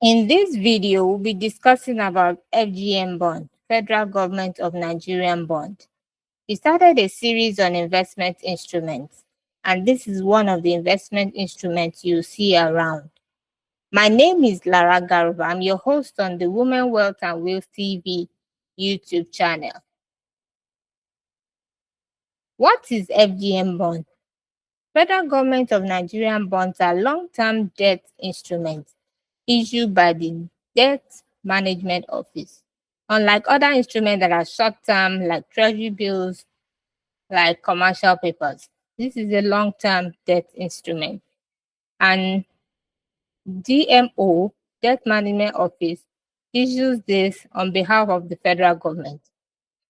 In this video, we'll be discussing about Fgn Bond, Federal Government of Nigerian Bond. We started a series on investment instruments, and this is one of the investment instruments you see around. My name is Lara Garba. I'm your host on the Women Wealth and Wills TV YouTube channel. What is Fgn Bond? Federal Government of Nigerian bonds are long-term debt instruments issued by the Debt Management Office. Unlike other instruments that are short-term, like treasury bills, like commercial papers, this is a long-term debt instrument. And DMO, Debt Management Office, issues this on behalf of the federal government.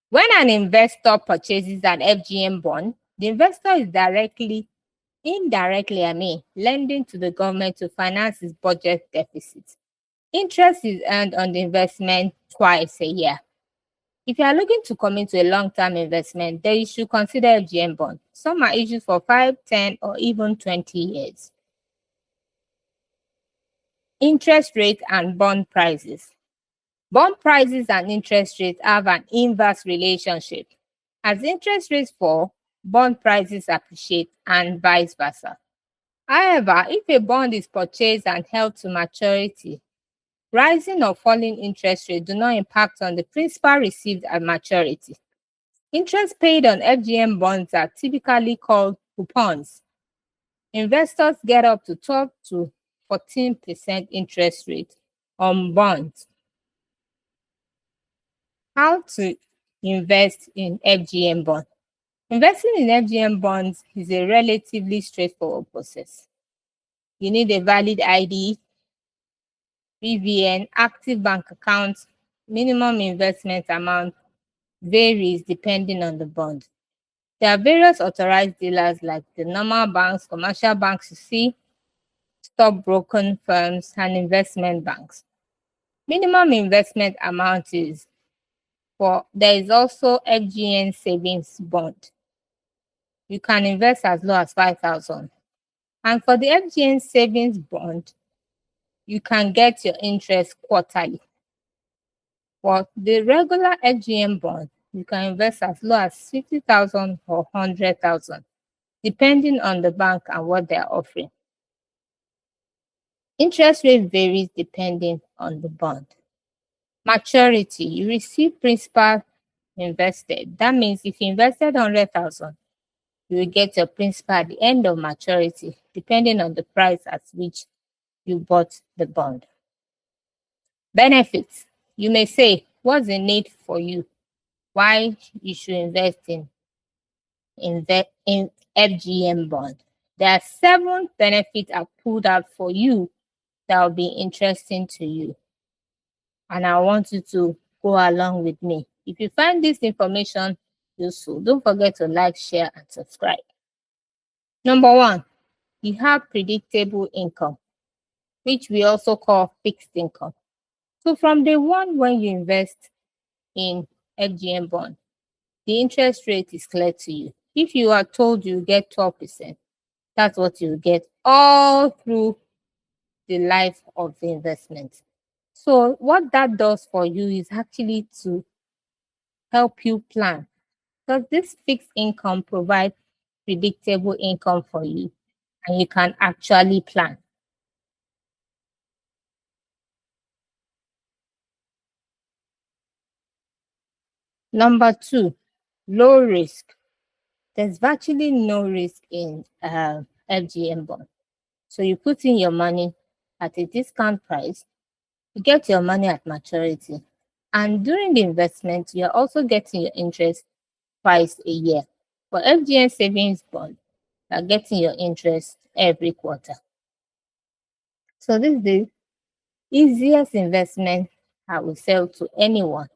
When an investor purchases an Fgn bond, the investor is indirectly, lending to the government to finance its budget deficit. Interest is earned on the investment twice a year. If you are looking to commit to a long-term investment, then you should consider Fgn bond. Some are issued for 5, 10, or even 20 years. Interest rate and bond prices. Bond prices and interest rates have an inverse relationship. As interest rates fall, bond prices appreciate and vice versa. However, if a bond is purchased and held to maturity, rising or falling interest rates do not impact on the principal received at maturity. Interest paid on Fgn bonds are typically called coupons. Investors get up to 12 to 14% interest rate on bonds. How to invest in Fgn bonds? Investing in Fgn bonds is a relatively straightforward process. You need a valid ID, BVN, active bank account. Minimum investment amount varies depending on the bond. There are various authorized dealers like the normal banks, commercial banks you see, stockbroking firms, and investment banks. Minimum investment amount is there is also Fgn savings bond. You can invest as low as 5,000. And for the Fgn savings bond, you can get your interest quarterly. For the regular Fgn bond, you can invest as low as 50,000 or 100,000, depending on the bank and what they are offering. Interest rate varies depending on the bond. Maturity, you receive principal invested. That means if you invested 100,000, you will get your principal at the end of maturity, depending on the price at which you bought the bond. Benefits, you may say, what's the need for you? Why you should invest in Fgn bond? There are 7 benefits I've pulled out for you that will be interesting to you, and I want you to go along with me. If you find this information useful, don't forget to like, share, and subscribe. Number 1, you have predictable income, which we also call fixed income. So from day one, when you invest in Fgn bond, the interest rate is clear to you. If you are told you get 12%, that's what you get all through the life of the investment. So what that does for you is actually to help you plan, because this fixed income provides predictable income for you, and you can actually plan. Number 2, low risk. There's virtually no risk in Fgn bond. So you put in your money at a discount price, you get your money at maturity, and during the investment, you're also getting your interest twice a year. For Fgn savings bond, you're getting your interest every quarter. So this is the easiest investment I will sell to anyone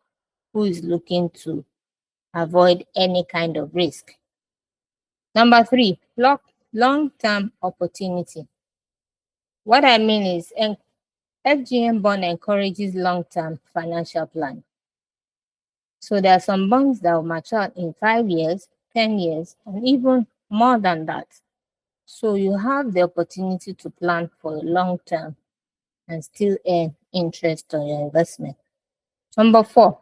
who is looking to avoid any kind of risk. Number 3, long-term opportunity. What I mean is Fgn bond encourages long-term financial planning. So there are some bonds that will mature in 5 years, 10 years, and even more than that. So you have the opportunity to plan for a long term and still earn interest on your investment. Number 4,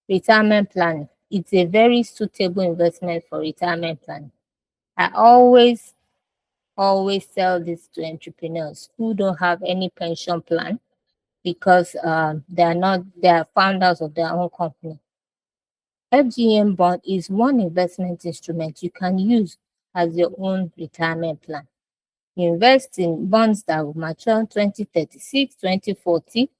retirement planning. It's a very suitable investment for retirement planning. I always tell this to entrepreneurs who don't have any pension plan because they are founders of their own company. Fgn Bond is one investment instrument you can use as your own retirement plan. You invest in bonds that will mature in 2036, 2040.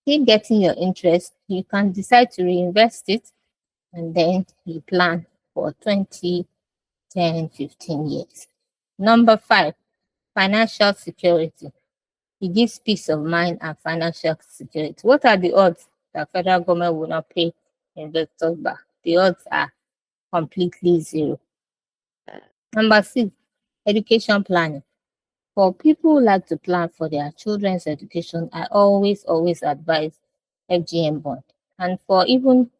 Keep getting your interest. You can decide to reinvest it and then you plan for 20, 10, 15 years. Number 5, financial security. It gives peace of mind and financial security. What are the odds that federal government will not pay investors back? The odds are completely zero. Number 6, education planning. For people who like to plan for their children's education, I always advise Fgn Bond. And for even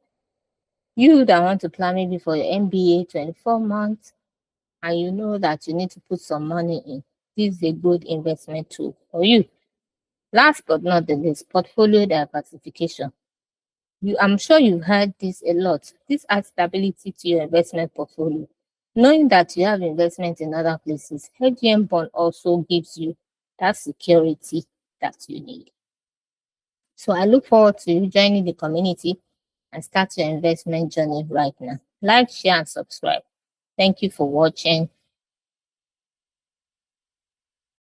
you that want to plan maybe for your MBA, 24 months, and you know that you need to put some money in, this is a good investment tool for you. Last but not the least, portfolio diversification. I'm sure you've heard this a lot. This adds stability to your investment portfolio. Knowing that you have investment in other places, Fgn Bond also gives you that security that you need. So I look forward to you joining the community and start your investment journey right now. Like, share, and subscribe. Thank you for watching.